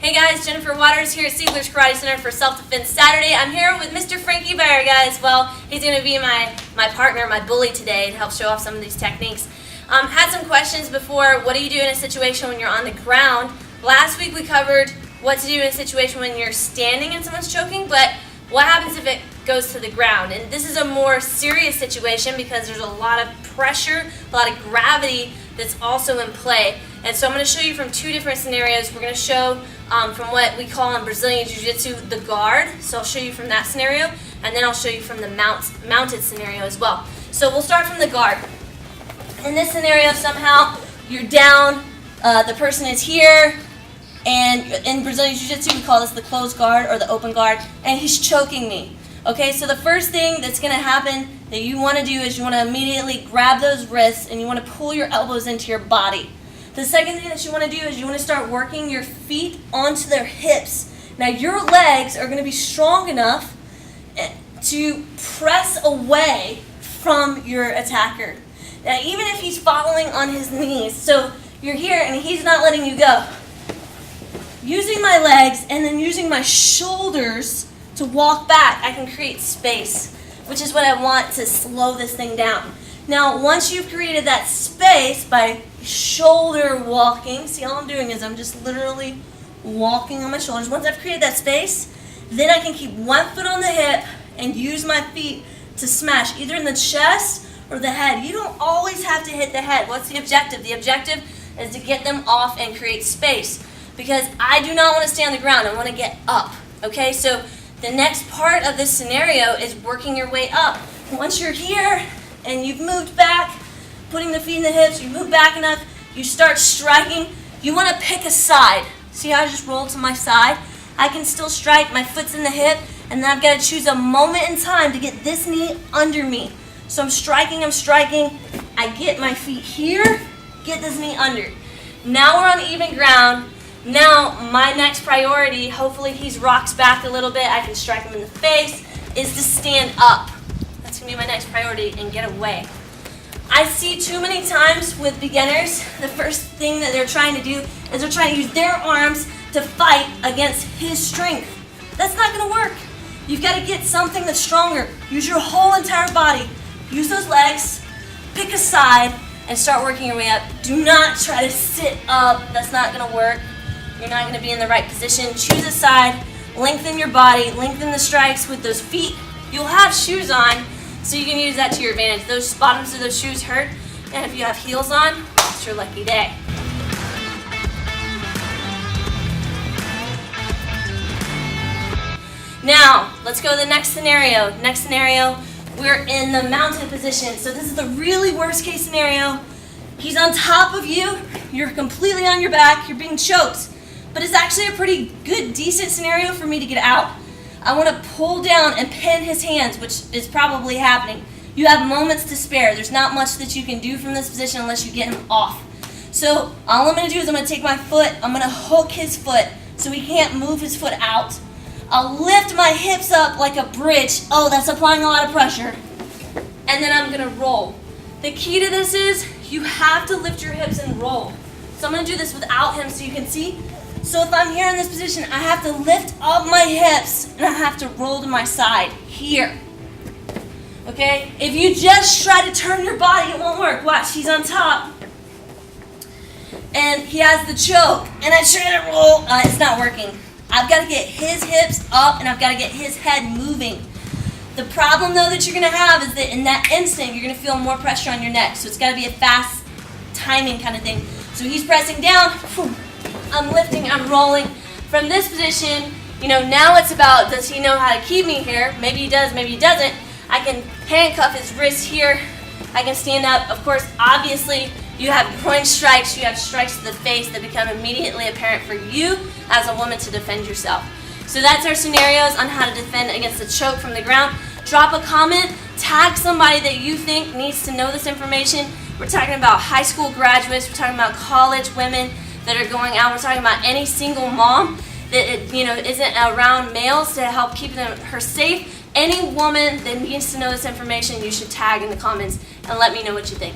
Hey guys, Jennifer Waters here at Siegler's Karate Center for Self-Defense Saturday. I'm here with Mr. Frankie Bear, guys. Well, he's going to be my partner, my bully today to help show off some of these techniques. Had some questions before. What do you do in a situation when you're on the ground? Last week we covered what to do in a situation when you're standing and someone's choking, but what happens if it goes to the ground? And this is a more serious situation because there's a lot of pressure, a lot of gravity that's also in play. And so I'm going to show you from two different scenarios. We're going to show from what we call in Brazilian Jiu-Jitsu the guard. So I'll show you from that scenario, and then I'll show you from the mounted scenario as well. So we'll start from the guard. In this scenario, somehow you're down, the person is here, and in Brazilian Jiu-Jitsu we call this the closed guard or the open guard, and he's choking me. Okay, so the first thing that's going to happen that you want to do is you want to immediately grab those wrists and you want to pull your elbows into your body. The second thing that you want to do is you want to start working your feet onto their hips. Now your legs are going to be strong enough to press away from your attacker. Now even if he's following on his knees, so you're here and he's not letting you go. Using my legs and then using my shoulders to walk back, I can create space, which is what I want to slow this thing down. Now, once you've created that space by shoulder walking, see, all I'm doing is I'm just literally walking on my shoulders. Once I've created that space, then I can keep one foot on the hip and use my feet to smash either in the chest or the head. You don't always have to hit the head. What's the objective? The objective is to get them off and create space, because I do not want to stay on the ground. I want to get up. Okay, so the next part of this scenario is working your way up. Once you're here and you've moved back, putting the feet in the hips, you move back enough, you start striking. You want to pick a side. See how I just rolled to my side? I can still strike, my foot's in the hip, and then I've got to choose a moment in time to get this knee under me. So I'm striking, I get my feet here, get this knee under. Now we're on even ground. Now my next priority, hopefully he rocks back a little bit, I can strike him in the face, is to stand up. That's going to be my next priority, and get away. I see too many times with beginners, the first thing that they're trying to do is they're trying to use their arms to fight against his strength. That's not going to work. You've got to get something that's stronger. Use your whole entire body. Use those legs, pick a side, and start working your way up. Do not try to sit up. That's not going to work. You're not going to be in the right position. Choose a side, lengthen your body, lengthen the strikes with those feet. You'll have shoes on, so you can use that to your advantage. Those bottoms of those shoes hurt, and if you have heels on, it's your lucky day. Now, let's go to the next scenario. Next scenario, we're in the mounted position. So this is the really worst case scenario. He's on top of you, you're completely on your back, you're being choked. But it's actually a pretty good, decent scenario for me to get out. I want to pull down and pin his hands, which is probably happening. You have moments to spare. There's not much that you can do from this position unless you get him off. So all I'm going to do is I'm going to take my foot, I'm going to hook his foot so he can't move his foot out. I'll lift my hips up like a bridge. Oh, that's applying a lot of pressure. And then I'm going to roll. The key to this is you have to lift your hips and roll. So I'm going to do this without him so you can see. So if I'm here in this position, I have to lift up my hips and I have to roll to my side here. Okay? If you just try to turn your body, it won't work. Watch, he's on top. And he has the choke. And I try to roll. It's not working. I've got to get his hips up and I've got to get his head moving. The problem, though, that you're going to have is that in that instant, you're going to feel more pressure on your neck. So it's got to be a fast timing kind of thing. So he's pressing down. I'm lifting, I'm rolling. From this position, now it's about, does he know how to keep me here? Maybe he does, maybe he doesn't. I can handcuff his wrist here. I can stand up. Of course, obviously, you have groin strikes. You have strikes to the face that become immediately apparent for you as a woman to defend yourself. So that's our scenarios on how to defend against a choke from the ground. Drop a comment. Tag somebody that you think needs to know this information. We're talking about high school graduates. We're talking about college women that are going out. We're talking about any single mom that isn't around males to help keep her safe. Any woman that needs to know this information, you should tag in the comments and let me know what you think.